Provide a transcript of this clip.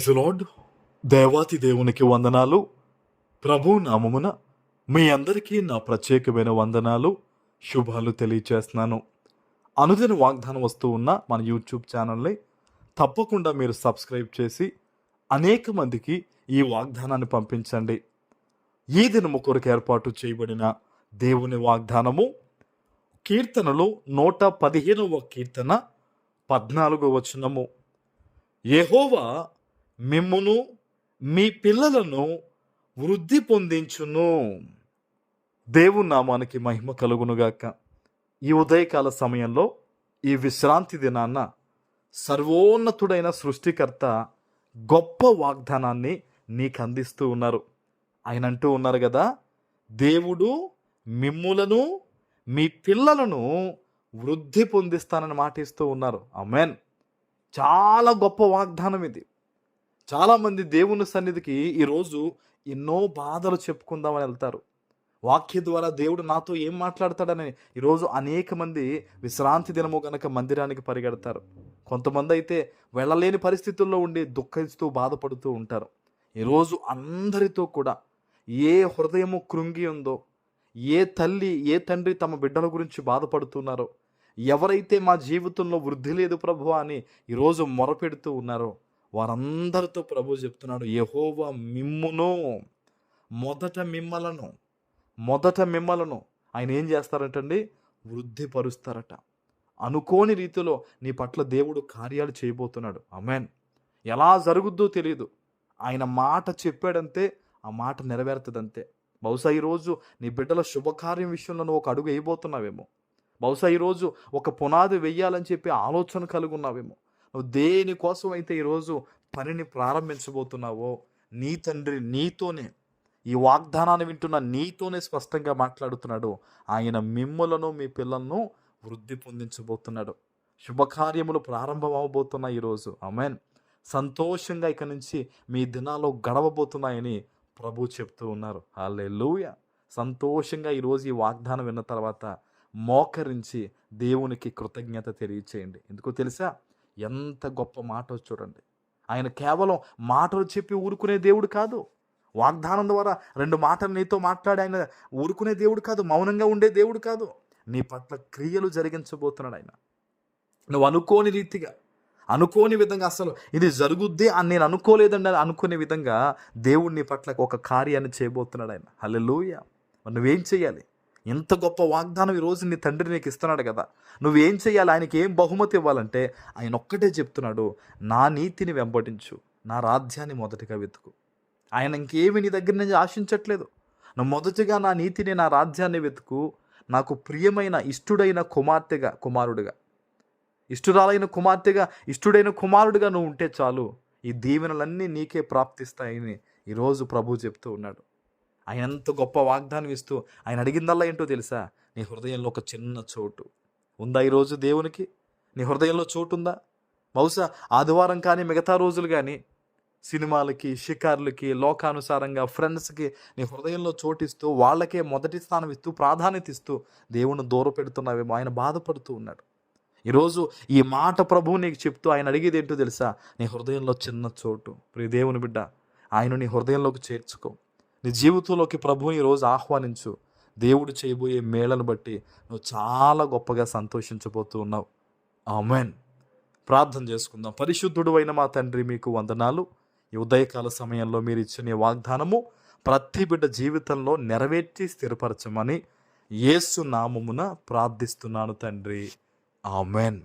Praise lord. దేవాతి దేవునికి వందనాలు. ప్రభు నామమున మీ అందరికీ నా ప్రత్యేకమైన వందనాలు, శుభాలు తెలియచేస్తున్నాను. అనుదిన వాగ్దానం వస్తూ ఉన్న మన యూట్యూబ్ ఛానల్ని తప్పకుండా మీరు సబ్స్క్రైబ్ చేసి అనేక మందికి ఈ వాగ్దానాన్ని పంపించండి. ఈ దినము కొరకు ఏర్పాటు చేయబడిన దేవుని వాగ్దానము కీర్తనలు 115వ కీర్తన 14వ వచనము. యెహోవా మిమ్మును మీ పిల్లలను వృద్ధి పొందించును. దేవుని నామానికి మహిమ కలుగునుగాక. ఈ ఉదయకాల సమయంలో, ఈ విశ్రాంతి దినాన్న సర్వోన్నతుడైన సృష్టికర్త గొప్ప వాగ్దానాన్ని నీకు అందిస్తూ ఉన్నారు. ఆయన అంటూ ఉన్నారు కదా, దేవుడు మిమ్ములను మీ పిల్లలను వృద్ధి పొందిస్తానని మాటిస్తూ ఉన్నారు. ఆమేన్. చాలా గొప్ప వాగ్దానం ఇది. చాలామంది దేవుని సన్నిధికి ఈరోజు ఎన్నో బాధలు చెప్పుకుందామని వెళ్తారు. వాక్య ద్వారా దేవుడు నాతో ఏం మాట్లాడతాడని ఈరోజు అనేక మంది విశ్రాంతి దినము గనక మందిరానికి పరిగెడతారు. కొంతమంది అయితే వెళ్ళలేని పరిస్థితుల్లో ఉండి దుఃఖిస్తూ బాధపడుతూ ఉంటారు. ఈరోజు అందరితో కూడా ఏ హృదయము కృంగి ఉందో, ఏ తల్లి ఏ తండ్రి తమ బిడ్డల గురించి బాధపడుతున్నారో, ఎవరైతే మా జీవితంలో వృద్ధి లేదు ప్రభువా అని ఈరోజు మొరపెడుతూ ఉన్నారో వారందరితో ప్రభు చెప్తున్నాడు, యెహోవా మిమ్మును, మొదట మిమ్మలను ఆయన ఏం చేస్తారంటండి, వృద్ధిపరుస్తారట. అనుకోని రీతిలో నీ పట్ల దేవుడు కార్యాలు చేయబోతున్నాడు. ఆమేన్. ఎలా జరుగుద్దో తెలియదు. ఆయన మాట చెప్పాడంతే ఆ మాట నెరవేరుతుందంతే. బహుశా ఈరోజు నీ బిడ్డల శుభకార్యం విషయంలో నువ్వు ఒక అడుగు వేయబోతున్నావేమో. బహుశా ఈరోజు ఒక పునాది వెయ్యాలని చెప్పి ఆలోచన కలిగి ఉన్నావేమో. నువ్వు దేనికోసం అయితే ఈరోజు పనిని ప్రారంభించబోతున్నావో, నీ తండ్రి నీతోనే, ఈ వాగ్దానాన్ని వింటున్న నీతోనే స్పష్టంగా మాట్లాడుతున్నాడు. ఆయన మిమ్ములను మీ పిల్లలను వృద్ధి పొందించబోతున్నాడు. శుభకార్యములు ప్రారంభం అవబోతున్నాయి ఈరోజు. ఆమేన్. సంతోషంగా ఇక నుంచి మీ దినాలు గడవబోతున్నాయని ప్రభు చెప్తూ ఉన్నారు. హల్లెలూయా. సంతోషంగా ఈరోజు ఈ వాగ్దానం విన్న తర్వాత మోకరించి దేవునికి కృతజ్ఞత తెలియచేయండి. ఎందుకో తెలుసా, ఎంత గొప్ప మాట చూడండి. ఆయన కేవలం మాటలు చెప్పి ఊరుకునే దేవుడు కాదు. వాగ్దానం ద్వారా 2 మాటలు నీతో మాట్లాడి ఆయన ఊరుకునే దేవుడు కాదు. మౌనంగా ఉండే దేవుడు కాదు. నీ పట్ల క్రియలు జరిగించబోతున్నాడు ఆయన. నువ్వు అనుకోని రీతిగా, అనుకోని విధంగా, అసలు ఇది జరుగుద్ది అని నేను అనుకోలేదండి అనుకునే విధంగా దేవుడు నీ పట్ల ఒక కార్యాన్ని చేయబోతున్నాడు ఆయన. హల్లెలూయా. మరి నువ్వేం చేయాలి? ఎంత గొప్ప వాగ్దానం ఈరోజు నీ తండ్రి నీకు ఇస్తున్నాడు కదా. నువ్వేం చేయాలి? ఆయనకి ఏం బహుమతి ఇవ్వాలంటే ఆయన ఒక్కటే చెప్తున్నాడు, నా నీతిని వెంబడించు, నా రాజ్యాన్ని మొదటిగా వెతుకు. ఆయన ఇంకేమి నీ దగ్గర నుంచి ఆశించట్లేదు. నువ్వు మొదటిగా నా నీతిని, నా రాజ్యాన్ని వెతుకు. నాకు ప్రియమైన ఇష్టుడైన కుమారుడిగా, ఇష్టురాలైన కుమార్తెగా, ఇష్టుడైన కుమారుడిగా నువ్వు ఉంటే చాలు, ఈ దీవెనలన్నీ నీకే ప్రాప్తిస్తాయని ఈరోజు ప్రభు చెప్తూ ఉన్నాడు. ఆయన ఎంత గొప్ప వాగ్దానం ఇస్తూ ఆయన అడిగిందల్లా ఏంటో తెలుసా, నీ హృదయంలో ఒక చిన్న చోటు ఉందా? ఈరోజు దేవునికి నీ హృదయంలో చోటు ఉందా? బహుశా ఆదివారం కానీ మిగతా రోజులు కానీ సినిమాలకి, షికార్లకి, లోకానుసారంగా ఫ్రెండ్స్కి నీ హృదయంలో చోటిస్తూ వాళ్ళకే మొదటి స్థానం ఇస్తూ ప్రాధాన్యత ఇస్తూ దేవుని దూరం పెడుతున్నావేమో. ఆయన బాధపడుతూ ఉన్నాడు. ఈరోజు ఈ మాట ప్రభువు నీకు చెప్తూ ఆయన అడిగేది ఏంటో తెలుసా, నీ హృదయంలో చిన్న చోటు. ప్రియ దేవుని బిడ్డ, ఆయన నీ హృదయంలోకి చేర్చుకో. నీ జీవితంలోకి ప్రభువుని ఈరోజు ఆహ్వానించు. దేవుడు చేయబోయే మేళను బట్టి నువ్వు చాలా గొప్పగా సంతోషించబోతూ ఉన్నావు. ఆమేన్. ప్రార్థన చేసుకుందాం. పరిశుద్ధుడు అయిన మా తండ్రి, మీకు వందనాలు. ఈ ఉదయకాల సమయంలో మీరు ఇచ్చిన వాగ్దానము ప్రతి బిడ్డ జీవితంలో నెరవేర్చి స్థిరపరచమని యేసు నామమున ప్రార్థిస్తున్నాను తండ్రి. ఆమేన్.